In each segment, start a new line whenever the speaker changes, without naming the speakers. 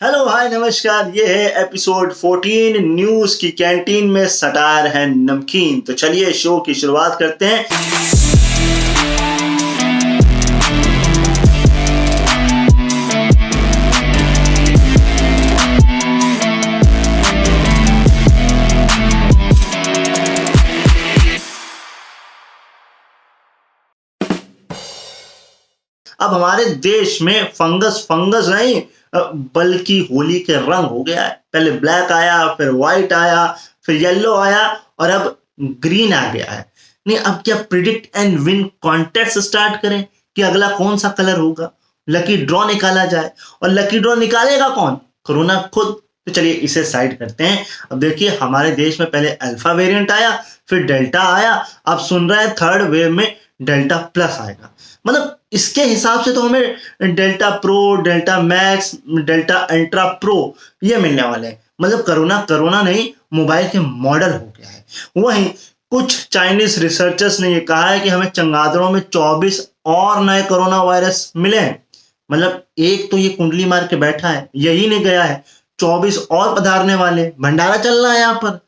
Hello hi नमस्कार। ये है एपिसोड 14 न्यूज की कैंटीन में सटार है नमकीन। तो चलिए शो की शुरुआत करते हैं। अब हमारे देश में फंगस फंगस नहीं बल्कि होली के रंग हो गया है। पहले ब्लैक आया, फिर व्हाइट आया, फिर येलो आया और अब ग्रीन आ गया है। नहीं, अब क्या predict and win contest start करें कि अगला कौन सा कलर होगा। लकी ड्रॉ निकाला जाए और लकी ड्रॉ निकालेगा कौन? कोरोना खुद। तो चलिए इसे साइड करते हैं। अब देखिए हमारे देश में पहले अल्फा वेरिएंट आया, फिर डेल्टा आया, अब सुन रहे हैं थर्ड वेव में डेल्टा प्लस आएगा। मतलब इसके हिसाब से तो हमें delta pro, delta max, delta ultra pro ये मिलने वाले हैं। मतलब कोरोना कोरोना नहीं, मोबाइल के मॉडल हो गया है। वहीं कुछ चाइनीज रिसर्चर्स ने ये कहा है कि हमें चंगादड़ों में 24 और नए कोरोना वायरस मिले हैं। मतलब एक तो ये कुंडली मार के बैठा है, यही नहीं गया है, 24 और पधारने वाले, भंडारा चल रहा है यहाँ पर।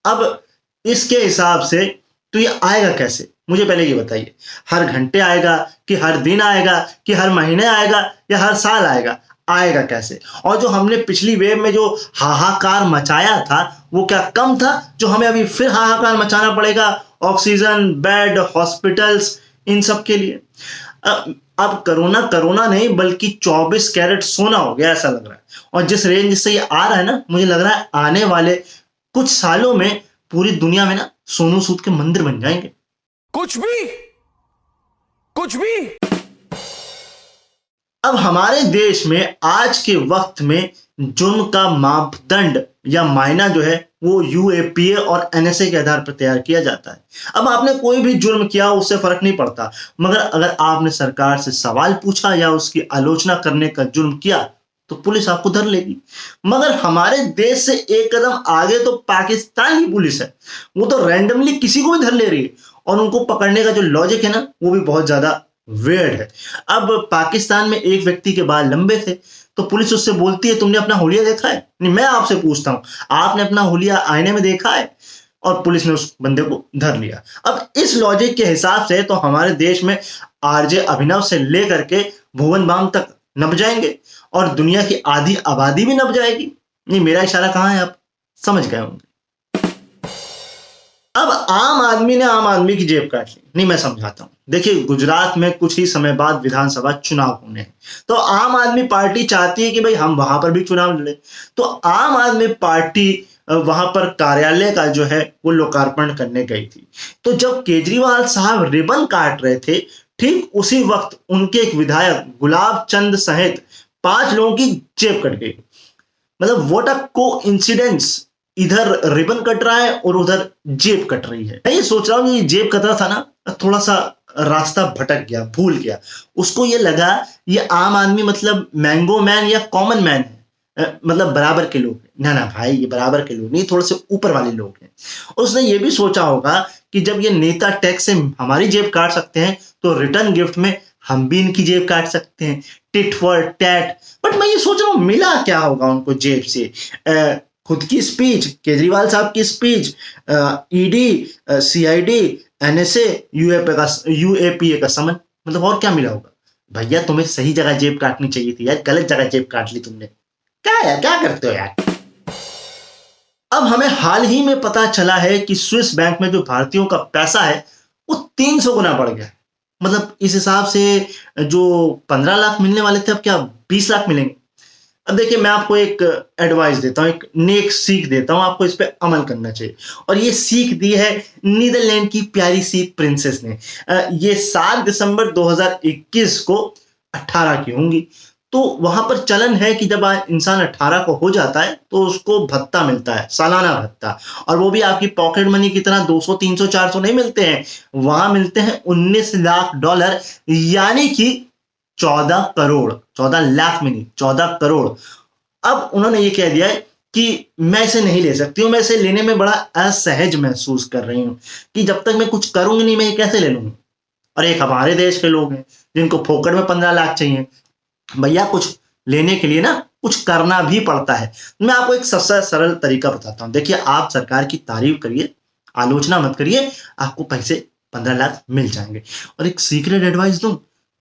अब इसके हिसाब से तो ये आएगा कैसे? मुझे पहले ये बताइए, हर घंटे आएगा कि हर दिन आएगा कि हर महीने आएगा या हर साल आएगा? आएगा कैसे? और जो हमने पिछली वेव में जो हाहाकार मचाया था वो क्या कम था जो हमें अभी फिर हाहाकार मचाना पड़ेगा? ऑक्सीजन बेड, हॉस्पिटल्स, इन सब के लिए। अब कोरोना कोरोना नहीं बल्कि 24 कैरेट सोना हो गया ऐसा लग रहा है। और जिस रेंज से ये आ रहा है ना, मुझे लग रहा है आने वाले कुछ सालों में पूरी दुनिया में ना सोनू सूद के मंदिर बन जाएंगे। कुछ भी। अब हमारे देश में आज के वक्त में जुर्म का मापदंड या मायना जो है वो यूएपीए और एनएसए के आधार पर तैयार किया जाता है। अब आपने कोई भी जुर्म किया उससे फर्क नहीं पड़ता, मगर अगर आपने सरकार से सवाल पूछा या उसकी आलोचना करने का जुर्म किया तो पुलिस आपको धर लेगी। मगर हमारे देश से एक कदम आगे तो पाकिस्तान की पुलिस है। वो तो रैंडमली किसी को भी धर ले रही है और उनको पकड़ने का जो लॉजिक है ना वो भी बहुत ज्यादा वेird है। अब पाकिस्तान में एक व्यक्ति के बाल लंबे थे तो पुलिस उससे बोलती है तुमने अपना हुलिया देखा है? नहीं, मैं आपसे पूछता हूं, आपने अपना हुलिया आईने में देखा है? और पुलिस ने उस बंदे को धर लिया। अब इस लॉजिक के हिसाब से तो हमारे देश में आरजे अभिनव से लेकर के भुवन बाम तक नप जाएंगे और दुनिया की आधी आबादी भी नप जाएगी। नहीं, मेरा इशारा कहां है आप समझ गए होंगे। अब आम आदमी ने आम आदमी की जेब काट ली। नहीं, मैं समझाता हूं। देखिए गुजरात में कुछ ही समय बाद विधानसभा चुनाव होने हैं, तो आम आदमी पार्टी चाहती है कि भाई हम वहां पर भी चुनाव लड़े। तो आम आदमी पार्टी वहां पर कार्यालय का जो है वो लोकार्पण करने गई थी। तो जब केजरीवाल साहब रिबन काट रहे थे, ठीक उसी वक्त उनके एक विधायक गुलाब चंद सहित 5 लोगों की जेब कट गई। मतलब व्हाट अ कोइंसिडेंस, इधर रिबन कट रहा है और उधर जेब कट रही है। मैं ये सोच रहा हूँ ये जेब कट रहा था ना, थोड़ा सा रास्ता भटक गया, भूल गया। उसको ये लगा ये आम आदमी मतलब मैंगो मैन या कॉमन मैन है, मतलब बराबर के लोग हैं। ना ना भाई, ये बराबर के लोग नहीं, थोड़े से ऊपर वाले लोग हैं। और उसने ये भी सोचा होगा कि जब ये नेता टैक्स से हमारी जेब काट सकते हैं तो रिटर्न गिफ्ट में हम भी इनकी जेब काट सकते हैं, टिट फॉर टैट। बट मैं ये सोच रहा हूँ मिला क्या होगा उनको जेब से? खुद की स्पीच, केजरीवाल साहब की speech, ED, CID, NSA, UAPA का समन, मतलब और क्या मिला होगा? भैया तुम्हें सही जगह जेब काटनी चाहिए थी यार, गलत जगह जेब काट ली तुमने। क्या यार, क्या करते हो यार? अब हमें हाल ही में पता चला है कि स्विस बैंक में जो भारतीयों का पैसा है वो 300 गुना बढ़ गया। मतलब इस हिसाब से जो 15 लाख मिलने वाले थे अब क्या 20 लाख मिलेंगे। अब देखिए मैं आपको एक एडवाइस देता हूं, एक नेक सीख देता हूं, आपको इस पे अमल करना चाहिए। और ये सीख दी है नीदरलैंड की प्यारी सी प्रिंसेस ने। ये 7 दिसंबर 2021 को 18 की होंगी। तो वहां पर चलन है कि जब इंसान 18 को हो जाता है तो उसको भत्ता मिलता है, सालाना भत्ता। और वो भी आपकी पॉकेट मनी की तरह 200 300 400 नहीं मिलते हैं, वहां मिलते हैं $19 लाख, यानी कि 14 करोड़, 14 लाख में नहीं 14 करोड़। अब उन्होंने ये कह दिया है कि मैं इसे नहीं ले सकती हूँ, मैं इसे लेने में बड़ा असहज महसूस कर रही हूँ कि जब तक मैं कुछ करूंगी नहीं मैं ये कैसे ले लूंगी। और एक हमारे देश के लोग हैं जिनको फोकट में 15 लाख चाहिए। भैया कुछ लेने के लिए ना कुछ करना भी पड़ता है। मैं आपको एक सबसे सरल तरीका बताता हूं। देखिए, आप सरकार की तारीफ करिए, आलोचना मत करिए, आपको पैसे 15 लाख मिल जाएंगे। और एक सीक्रेट एडवाइस दूं,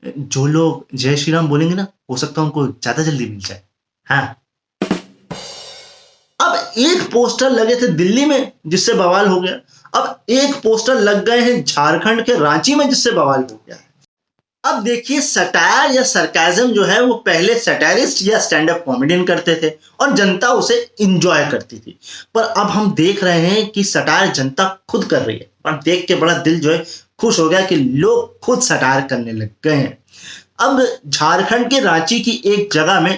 जो लोग जय श्री राम बोलेंगे ना, हो सकता है उनको ज्यादा जल्दी मिल जाए। हाँ, अब एक पोस्टर लगे थे दिल्ली में जिससे बवाल हो गया, अब एक पोस्टर लग गए हैं झारखंड के रांची में जिससे बवाल हो गया है। अब देखिए, सटायर या सरकाजम जो है वो पहले सटायरिस्ट या स्टैंड अप कॉमेडियन करते थे और जनता उसे इंजॉय करती थी, पर अब हम देख रहे हैं कि सटायर जनता खुद कर रही है और देख के बड़ा दिल जो है खुश हो गया कि लोग खुद सटायर करने लग गए हैं। अब झारखंड के रांची की एक जगह में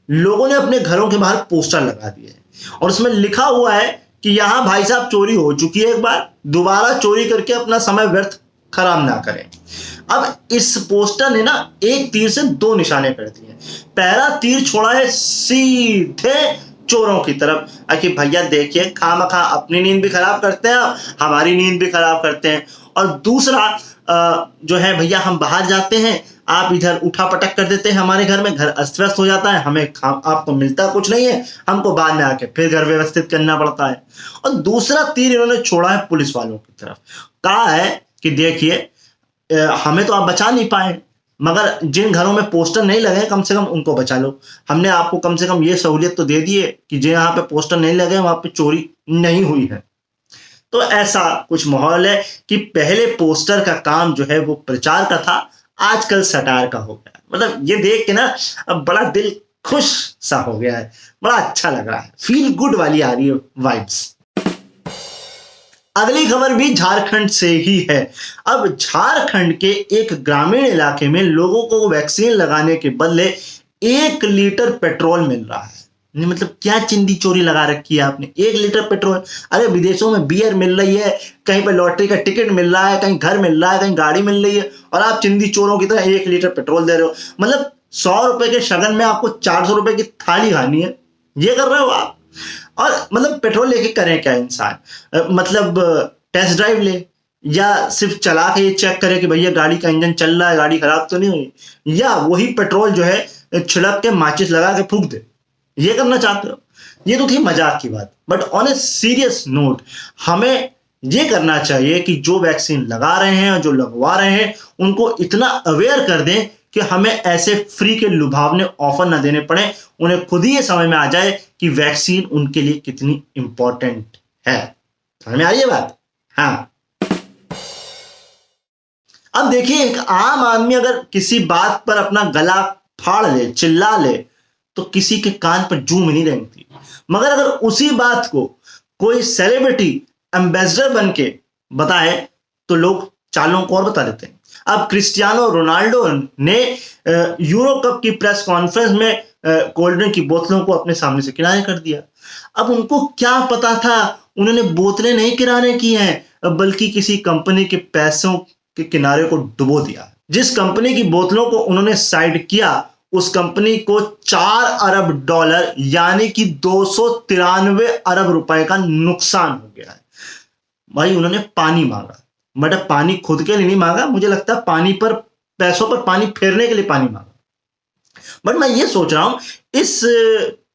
लोगों ने अपने घरों के बाहर पोस्टर लगा दिए हैं और उसमें लिखा हुआ है कि यहां भाई साहब चोरी हो चुकी है, एक बार दोबारा चोरी करके अपना समय व्यर्थ खराब ना करें। अब इस पोस्टर ने ना एक तीर से दो निशाने कर दिए। पहला तीर छोड़ा है सीधे चोरों की तरफ कि भैया देखिए, खामखा अपनी नींद भी खराब करते हैं, हमारी नींद भी खराब करते हैं। और दूसरा जो है, भैया हम बाहर जाते हैं, आप इधर उठा पटक कर देते हैं हमारे घर में, घर अस्त व्यस्त हो जाता है, हमें आपको मिलता कुछ नहीं है, हमको बाद में आके फिर घर व्यवस्थित करना पड़ता है। और दूसरा तीर इन्होंने छोड़ा है पुलिस वालों की तरफ, कहा है कि देखिए, हमें तो आप बचा नहीं पाए, मगर जिन घरों में पोस्टर नहीं लगे कम से कम उनको बचा लो। हमने आपको कम से कम ये सहूलियत तो दे दी है कि जहाँ पे पोस्टर नहीं लगे वहां पे चोरी नहीं हुई है। तो ऐसा कुछ माहौल है कि पहले पोस्टर का काम जो है वो प्रचार का था, आजकल सटायर का हो गया। मतलब ये देख के ना अब बड़ा दिल खुश सा हो गया है, बड़ा अच्छा लग रहा है, फील गुड वाली आ रही है वाइब्स। अगली खबर भी झारखंड से ही है। अब झारखंड के एक ग्रामीण इलाके में लोगों को वैक्सीन लगाने के बदले 1 लीटर पेट्रोल मिल रहा है। नहीं, मतलब क्या चिंदी चोरी लगा रखी है आपने, 1 लीटर पेट्रोल। अरे विदेशों में बियर मिल रही है, कहीं पर लॉटरी का टिकट मिल रहा है, कहीं घर मिल रहा है, कहीं गाड़ी मिल रही है, और आप चिंदी चोरों की तरह 1 लीटर पेट्रोल दे रहे हो। मतलब 100 रुपए के शगन में आपको 400 रुपए की थाली खानी है, ये कर रहे हो आप। और मतलब पेट्रोल लेके करें क्या इंसान, मतलब टेस्ट ड्राइव ले, या सिर्फ चला के ये चेक करे कि भैया गाड़ी का इंजन चल रहा है, गाड़ी खराब तो नहीं हुई, या वही पेट्रोल जो है छिड़क के माचिस लगा के फूंक दे, ये करना चाहते हो। ये तो थी मजाक की बात, but on a serious note हमें ये करना चाहिए कि जो वैक्सीन लगा रहे हैं और जो लगवा रहे हैं उनको इतना अवेयर कर दें कि हमें ऐसे फ्री के लुभावने ऑफर ना देने पड़े, उन्हें खुद ही ये समझ में आ जाए कि वैक्सीन उनके लिए कितनी इंपॉर्टेंट है। समझ में आ रही है बात? हाँ। अब देखिए, एक आम आदमी अगर किसी बात पर अपना गला फाड़ ले, चिल्ला ले, तो किसी के कान पर जूं नहीं रेंगती, मगर अगर उसी बात को कोई सेलिब्रिटी एम्बेसडर बन के बताए तो लोग चालों को और बता देते हैं। अब क्रिस्टियानो रोनाल्डो ने यूरो कप की प्रेस कॉन्फ्रेंस में कोल्ड ड्रिंक की बोतलों को अपने सामने से किनारे कर दिया। अब उनको क्या पता था, उन्होंने बोतलें नहीं किनारे की हैं, बल्कि किसी कंपनी के पैसों के किनारे को डुबो दिया। जिस कंपनी की बोतलों को उन्होंने साइड किया, उस कंपनी को 4 अरब डॉलर यानी कि 293 अरब रुपए का नुकसान हो गया है। भाई, उन्होंने पानी मांगा, बट पानी खुद के लिए नहीं मांगा, मुझे लगता है पानी पर, पैसों पर पानी फेरने के लिए पानी मांगा। बट मैं ये सोच रहा हूं, इस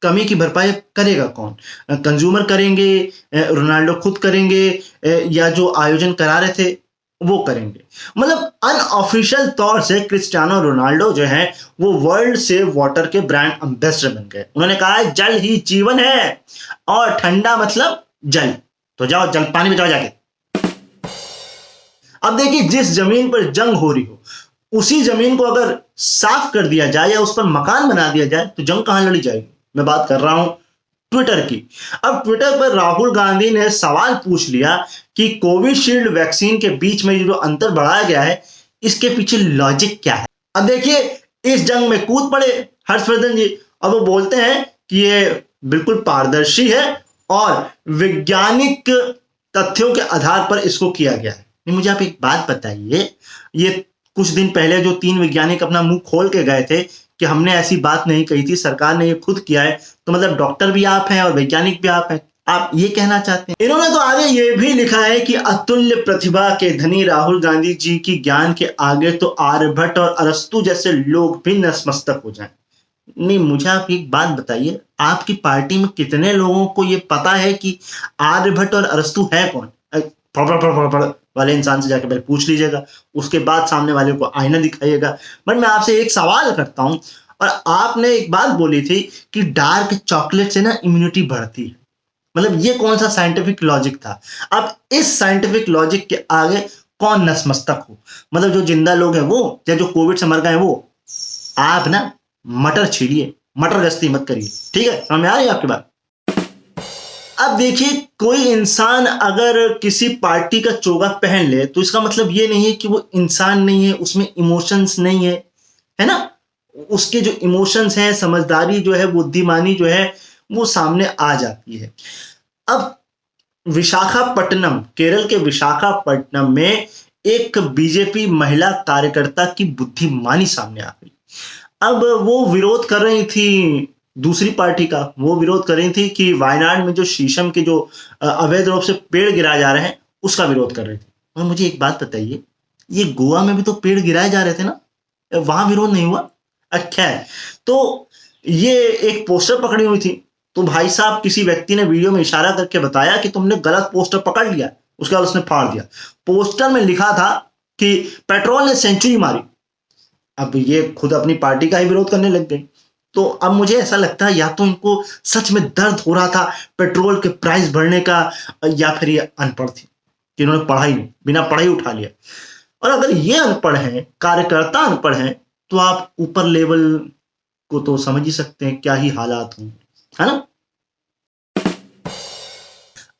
कमी की भरपाई करेगा कौन? कंज्यूमर करेंगे, रोनाल्डो खुद करेंगे, या जो आयोजन करा रहे थे वो करेंगे? मतलब अनऑफिशियल तौर से क्रिस्टियानो रोनाल्डो जो है वो वर्ल्ड से वाटर के ब्रांड एम्बेसडर बन गए। उन्होंने कहा है जल ही जीवन है और ठंडा मतलब जल, तो जाओ जल पानी में जाओ जाके। अब देखिए, जिस जमीन पर जंग हो रही हो उसी जमीन को अगर साफ कर दिया जाए या उस पर मकान बना दिया जाए तो जंग कहां लड़ी जाएगी? मैं बात कर रहा हूं ट्विटर की। अब ट्विटर पर राहुल गांधी ने सवाल पूछ लिया कि कोविशील्ड वैक्सीन के बीच में जो अंतर बढ़ाया गया है, इसके पीछे लॉजिक क्या है? अब देखिए, इस जंग में कूद पड़े हर्षवर्धन जी। अब वो बोलते हैं कि ये बिल्कुल पारदर्शी है और वैज्ञानिक तथ्यों के आधार पर इसको किया गया है। नहीं, मुझे आप एक बात बताइए, ये कुछ दिन पहले जो 3 वैज्ञानिक अपना मुंह खोल के गए थे कि हमने ऐसी बात नहीं कही थी, सरकार ने ये खुद किया है, तो मतलब डॉक्टर भी आप हैं और वैज्ञानिक भी आप हैं, आप ये कहना चाहते हैं? इन्होंने तो आगे ये भी लिखा है कि अतुल्य प्रतिभा के धनी राहुल गांधी जी की ज्ञान के आगे तो आर्यभट्ट और अरस्तु जैसे लोग भी नतमस्तक हो जाएं। नहीं, मुझे आप एक बात बताइए, आपकी पार्टी में कितने लोगों को ये पता है कि आर्यभट्ट और अरस्तु है कौन? फड़ वाले इंसान से जाके पहले पूछ लीजिएगा, उसके बाद सामने वाले को आईना दिखाइएगा। बट मैं आपसे एक सवाल करता हूं, और आपने एक बात बोली थी कि डार्क चॉकलेट से ना इम्यूनिटी बढ़ती है। मतलब ये कौन सा साइंटिफिक लॉजिक था? अब इस साइंटिफिक लॉजिक के आगे कौन नतमस्तक हो? मतलब जो जिंदा लोग हैं वो, या जो कोविड से मर गए हैं वो? आप ना मटर छीलिए, मटर गश्ती मत करिए, ठीक है? समझ में आ रही है आपकी बात? अब देखिए, कोई इंसान अगर किसी पार्टी का चोगा पहन ले तो इसका मतलब ये नहीं है कि वो इंसान नहीं है, उसमें इमोशंस नहीं है ना? उसके जो इमोशंस हैं, समझदारी जो है, बुद्धिमानी जो है, वो सामने आ जाती है। अब विशाखापट्टनम, केरल के विशाखापट्टनम में एक बीजेपी महिला कार्यकर्ता की बुद्धिमानी सामने आ गई। अब वो विरोध कर रही थी दूसरी पार्टी का, वो विरोध कर रही थी कि वायनाड में जो शीशम के जो अवैध रूप से पेड़ गिराए जा रहे हैं उसका विरोध कर रही थी। और मुझे एक बात बताइए, ये गोवा में भी तो पेड़ गिराए जा रहे थे ना, वहां विरोध नहीं हुआ? अच्छा है, तो ये एक पोस्टर पकड़ी हुई थी, तो भाई साहब किसी व्यक्ति ने वीडियो में इशारा करके बताया कि तुमने गलत पोस्टर पकड़ लिया, उसके बाद उसने फाड़ दिया। पोस्टर में लिखा था कि पेट्रोल ने सेंचुरी मारी। अब ये खुद अपनी पार्टी का ही विरोध करने लग गई। तो अब मुझे ऐसा लगता है, या तो इनको सच में दर्द हो रहा था पेट्रोल के प्राइस बढ़ने का, या फिर ये अनपढ़ थी कि इन्होंने पढ़ा ही नहीं, बिना पढ़ाई उठा लिया। और अगर ये अनपढ़ हैं, कार्यकर्ता अनपढ़ हैं, तो आप ऊपर लेवल को तो समझ ही सकते हैं क्या ही हालात होंगे, है ना?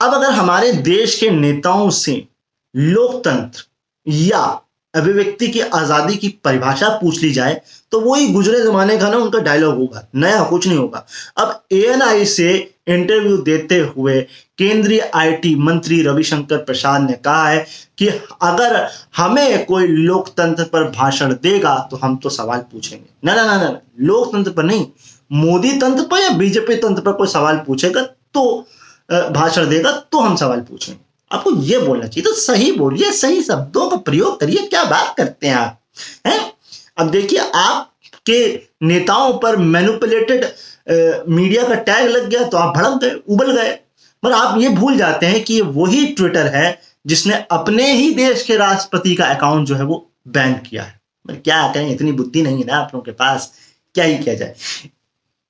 अब अगर हमारे देश के नेताओं से लोकतंत्र या अभिव्यक्ति की आजादी की परिभाषा पूछ ली जाए तो वही गुजरे जमाने का ना उनका डायलॉग होगा, नया कुछ नहीं होगा। अब एएनआई से इंटरव्यू देते हुए केंद्रीय आईटी मंत्री रविशंकर प्रसाद ने कहा है कि अगर हमें कोई लोकतंत्र पर भाषण देगा तो हम तो सवाल पूछेंगे। ना ना ना ना, लोकतंत्र पर नहीं, मोदी तंत्र पर या बीजेपी तंत्र पर कोई सवाल पूछेगा तो भाषण देगा तो हम सवाल पूछेंगे। आपको ये बोलना चाहिए, तो सही बोलिए, सही शब्दों का प्रयोग करिए। क्या बात करते हैं आप, हैं? अब देखिए, आपके नेताओं पर मैनिपुलेटेड मीडिया का टैग लग गया तो आप भड़क गए, उबल गए। पर आप ये भूल जाते हैं कि ये वही ट्विटर है जिसने अपने ही देश के राष्ट्रपति का अकाउंट जो है वो बैन किया है। पर क्या करें, इतनी बुद्धि नहीं है ना आप लोगों के पास, क्या ही किया जाए।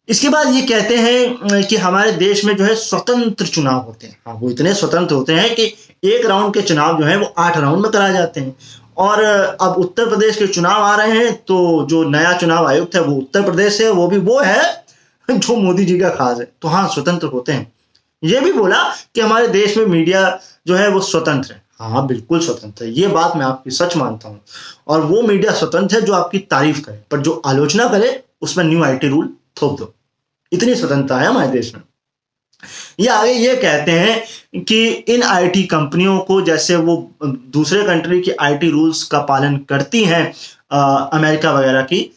इसके बाद ये कहते हैं कि हमारे देश में जो है स्वतंत्र चुनाव होते हैं। हाँ, वो इतने स्वतंत्र होते हैं कि एक राउंड के चुनाव जो है वो 8 राउंड में कराए जाते हैं। और अब उत्तर प्रदेश के चुनाव आ रहे हैं, तो जो नया चुनाव आयुक्त है वो उत्तर प्रदेश से, वो भी वो है जो मोदी जी का खास है। तो हाँ, स्वतंत्र होते हैं। ये भी बोला कि हमारे देश में मीडिया जो है वो स्वतंत्र है। हाँ, बिल्कुल स्वतंत्र है, ये बात मैं आपकी सच मानता हूँ। और वो मीडिया स्वतंत्र है जो आपकी तारीफ करे, पर जो आलोचना करे उसमें न्यू आईटी रूल थोप दो। इतनी स्वतंत्रता है हमारे देश में। ये आगे ये कहते हैं कि इन आईटी कंपनियों को, जैसे वो दूसरे कंट्री की आईटी रूल्स का पालन करती हैं, अमेरिका वगैरह की,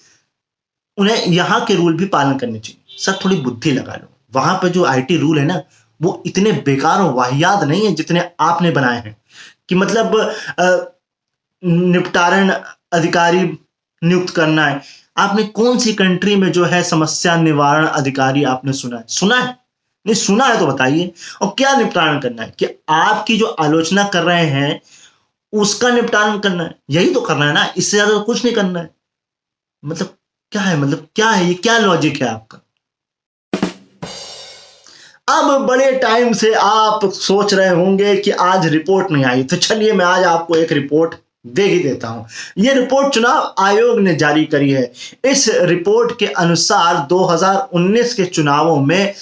उन्हें यहाँ के रूल भी पालन करने चाहिए। सर, थोड़ी बुद्धि लगा लो। वहां पे जो आईटी रूल है ना, वो इतने बेकार और वाहियात नहीं है जितने आपने बनाए हैं। कि मतलब निपटारण अधिकारी नियुक्त करना है। आपने कौन सी कंट्री में जो है समस्या निवारण अधिकारी आपने सुना है? सुना है? नहीं सुना है तो बताइए। और क्या निपटारण करना है? कि आपकी जो आलोचना कर रहे हैं उसका निपटारण करना है, यही तो करना है ना, इससे ज्यादा तो कुछ नहीं करना है। मतलब क्या है, मतलब क्या है, ये क्या लॉजिक है आपका? अब बड़े टाइम से आप सोच रहे होंगे कि आज रिपोर्ट नहीं आई, तो चलिए मैं आज आपको एक रिपोर्ट दे ही देता हूं। यह रिपोर्ट चुनाव आयोग ने जारी करी है। इस रिपोर्ट के अनुसार 2019 के चुनावों में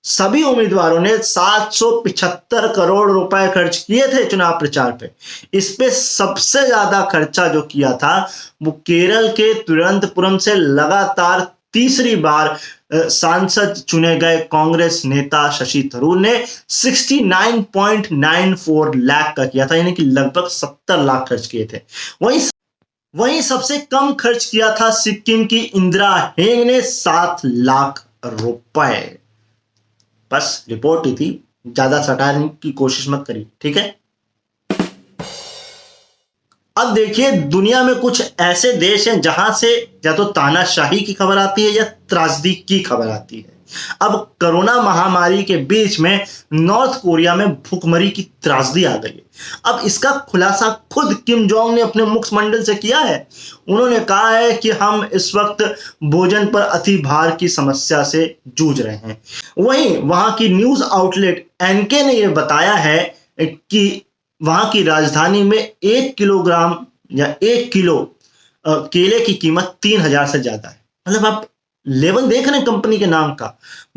सभी उम्मीदवारों ने 775 करोड़ रुपए खर्च किए थे चुनाव प्रचार पे। इस पे सबसे ज्यादा खर्चा जो किया था वो केरल के तिरुवनंतपुरम से लगातार तीसरी बार सांसद चुने गए कांग्रेस नेता शशि थरूर ने 69.94 लाख का किया था, यानी कि लगभग 70 लाख खर्च किए थे। वहीं सबसे कम खर्च किया था सिक्किम की इंदिरा हेंग ने 7 लाख रुपए। बस रिपोर्ट ही थी, ज्यादा सटाने की कोशिश मत करिए, ठीक है? अब देखिए, दुनिया में कुछ ऐसे देश हैं जहां से या तो तानाशाही की खबर आती है या त्रासदी की खबर आती है। अब कोरोना महामारी के बीच में नॉर्थ कोरिया में भूखमरी की त्रासदी आ गई है। अब इसका खुलासा खुद किम जोंग ने अपने मुखमंडल से किया है। उन्होंने कहा है कि हम इस वक्त भोजन पर अति भार की समस्या से जूझ रहे हैं। वहीं वहां की न्यूज आउटलेट एनके ने यह बताया है कि वहां की राजधानी में 1 किलोग्राम या 1 किलो केले की कीमत 3,000 से ज्यादा है। मतलब आप लेवल देख रहे हैं कंपनी के नाम का।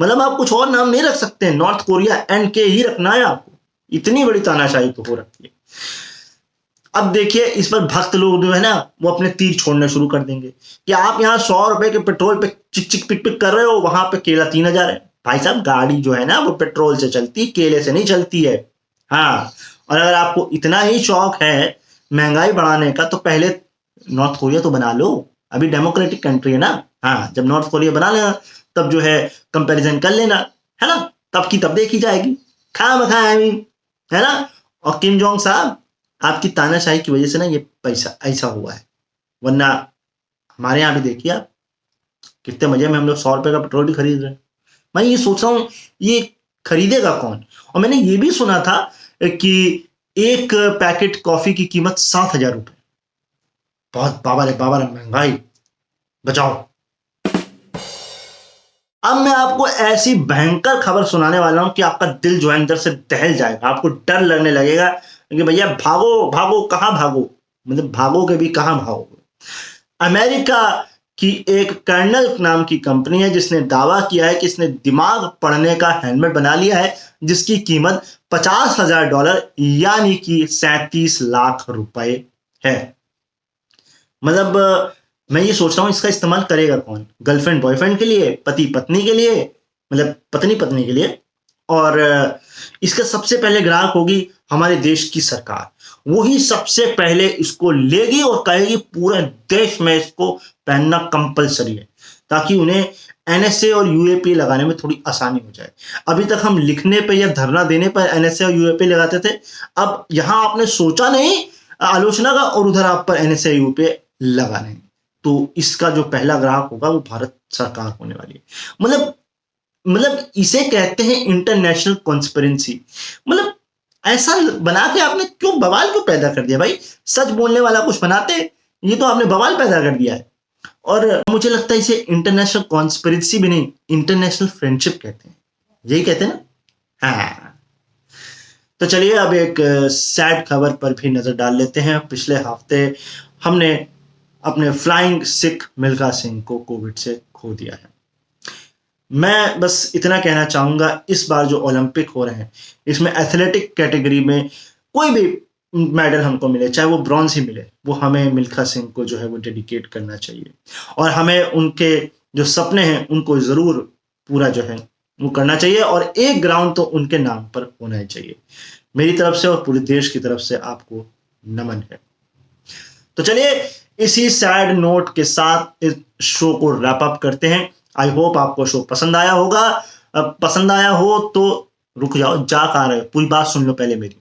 मतलब आप कुछ और नाम नहीं रख सकते, नॉर्थ कोरिया एंड के ही रखना है आपको। इतनी बड़ी तानाशाही तो हो रखी है। अब देखिए, इस पर भक्त लोग जो है ना, वो अपने तीर छोड़ना शुरू कर देंगे कि आप यहाँ 100 रुपए के पेट्रोल पे चिक चिक पिक पिक कर रहे हो, वहां पे केला 3,000 है। भाई साहब, गाड़ी जो है ना वो पेट्रोल से चलती, केले से नहीं चलती है। हाँ, और अगर आपको इतना ही शौक है महंगाई बढ़ाने का, तो पहले नॉर्थ कोरिया तो बना लो। अभी डेमोक्रेटिक कंट्री है ना। हाँ, जब नॉर्थ कोरिया बना लेना, तब जो है कंपैरिजन कर लेना, है ना। तब की तब देखी जाएगी, खामखा है ना। और किम जोंग साहब, आपकी तानाशाही की वजह से ना ये पैसा ऐसा हुआ है, वरना हमारे यहाँ भी देखिए आप, कितने मजे में हम लोग 100 रुपए का पेट्रोल भी खरीद रहे हैं। मैं ये सोच रहा हूँ, ये खरीदेगा कौन। और मैंने ये भी सुना था कि एक पैकेट कॉफी की कीमत 7,000 रुपए। बहुत बाबा रे महंगाई, बचाओ। अब मैं आपको ऐसी भयंकर खबर सुनाने वाला हूं कि आपका दिल जो है अंदर से दहल जाएगा। आपको डर लगने लगेगा कि भैया भागो भागो, कहां भागो, मतलब भागोगे भी कहां भागोगे। अमेरिका की एक कर्नल नाम की कंपनी है जिसने दावा किया है कि इसने दिमाग पढ़ने का हेलमेट बना लिया है, जिसकी कीमत $50,000 यानी कि 37 लाख रुपए है। मतलब मैं ये सोच रहा हूं, इसका इस्तेमाल करेगा कौन। गर्लफ्रेंड बॉयफ्रेंड के लिए, पति पत्नी के लिए, मतलब पत्नी पत्नी के लिए। और इसका सबसे पहले ग्राहक होगी हमारे देश की सरकार। वही सबसे पहले इसको लेगी और कहेगी पूरे देश में इसको पहनना कंपलसरी है, ताकि उन्हें एनएसए और यूएपी लगाने में थोड़ी आसानी हो जाए। अभी तक हम लिखने पे या धरना देने पर एनएसए और यूएपी लगाते थे। अब यहां आपने सोचा नहीं आलोचना का, और उधर आप पर एनएसए यूएपी लगाने। तो इसका जो पहला ग्राहक होगा वो भारत सरकार होने वाली है। मतलब इसे कहते हैं इंटरनेशनल कॉन्स्पिरेंसी। मतलब ऐसा बना के आपने क्यों बवाल क्यों पैदा कर दिया भाई। सच बोलने वाला कुछ बनाते, ये तो आपने बवाल पैदा कर दिया है। और मुझे लगता है इसे इंटरनेशनल कॉन्स्पिरेंसी भी नहीं, इंटरनेशनल फ्रेंडशिप कहते हैं। यही कहते हैं ना। हाँ, तो चलिए अब एक सैड खबर पर भी नजर डाल लेते हैं। पिछले हफ्ते हमने अपने फ्लाइंग सिख मिल्खा सिंह को कोविड से खो दिया है। मैं बस इतना कहना चाहूंगा, इस बार जो ओलंपिक हो रहे हैं, इसमें एथलेटिक कैटेगरी में कोई भी मेडल हमको मिले, चाहे वो ब्रॉन्ज ही मिले, वो हमें मिल्खा सिंह को जो है वो डेडिकेट करना चाहिए। और हमें उनके जो सपने हैं उनको जरूर पूरा जो है वो करना चाहिए। और एक ग्राउंड तो उनके नाम पर होना ही चाहिए। मेरी तरफ से और पूरे देश की तरफ से आपको नमन है। तो चलिए इसी सैड नोट के साथ इस शो को रैप अप करते हैं। आई होप आपको शो पसंद आया होगा। अब पसंद आया हो तो रुक जाओ, जा कहाँ रहे, पूरी बात सुन लो पहले मेरी।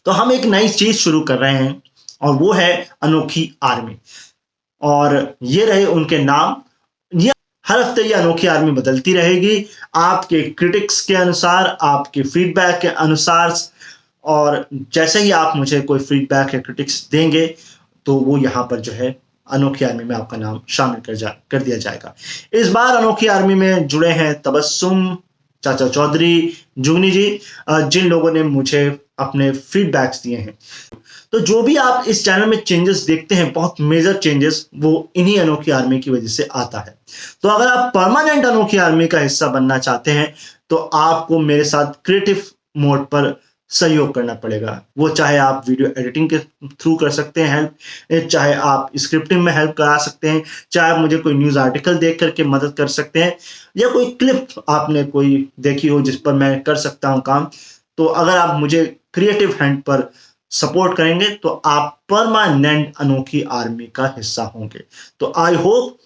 तो हम एक नई चीज शुरू कर रहे हैं और वो है अनोखी आर्मी। और ये रहे उनके नाम। ये हर हफ्ते ये अनोखी आर्मी बदलती रहेगी, आपके क्रिटिक्स के अनुसार, आपके फीडबैक के अनुसार। और जैसे ही आप मुझे कोई फीडबैक या क्रिटिक्स देंगे तो वो यहाँ पर जो है अनोखी आर्मी में आपका नाम शामिल कर दिया जाएगा। इस बार अनोखी आर्मी में जुड़े हैं तबस्सुम, चाचा चौधरी, जुगनी जी, जिन लोगों ने मुझे अपने फीडबैक्स दिए हैं। तो जो भी आप इस चैनल में चेंजेस देखते हैं, बहुत मेजर चेंजेस, वो इन्हीं अनोखी आर्मी की वजह से आता है। तो अगर आप परमानेंट अनोखी आर्मी का हिस्सा बनना चाहते हैं तो आपको मेरे साथ क्रिएटिव मोड पर सहयोग करना पड़ेगा। वो चाहे आप वीडियो एडिटिंग के थ्रू कर सकते हैं हेल्प, चाहे आप स्क्रिप्टिंग में हेल्प करा सकते हैं, चाहे आप मुझे कोई न्यूज़ आर्टिकल देख करके मदद कर सकते हैं, या कोई क्लिप आपने कोई देखी हो जिस पर मैं कर सकता हूं काम। तो अगर आप मुझे क्रिएटिव हैंड पर सपोर्ट करेंगे तो आप परमानेंट अनोखी आर्मी का हिस्सा होंगे। तो आई होप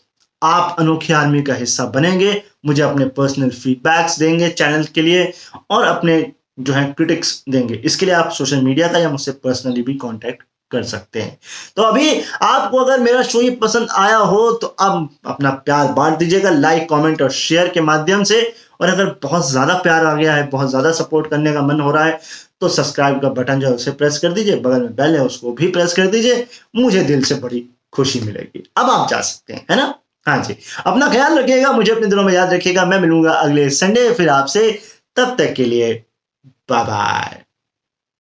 आप अनोखी आर्मी का हिस्सा बनेंगे, मुझे अपने पर्सनल फीडबैक्स देंगे चैनल के लिए, और अपने जो है क्रिटिक्स देंगे। इसके लिए आप सोशल मीडिया का या मुझसे पर्सनली भी कांटेक्ट कर सकते हैं। तो अभी आपको अगर मेरा शो ही पसंद आया हो तो अब अपना प्यार बांट दीजिएगा लाइक, कमेंट और शेयर के माध्यम से। और अगर बहुत ज़्यादा प्यार आ गया है, बहुत ज़्यादा सपोर्ट करने का मन हो रहा है, तो सब्सक्राइब का बटन जो है उसे प्रेस कर दीजिए, बगल में बेल है उसको भी प्रेस कर दीजिए, मुझे दिल से बड़ी खुशी मिलेगी। अब आप जा सकते हैं, है ना? हाँ जी, अपना ख्याल रखिएगा, मुझे अपने दिलों में याद रखिएगा। मैं मिलूंगा अगले संडे फिर आपसे, तब तक के लिए बाय बाय।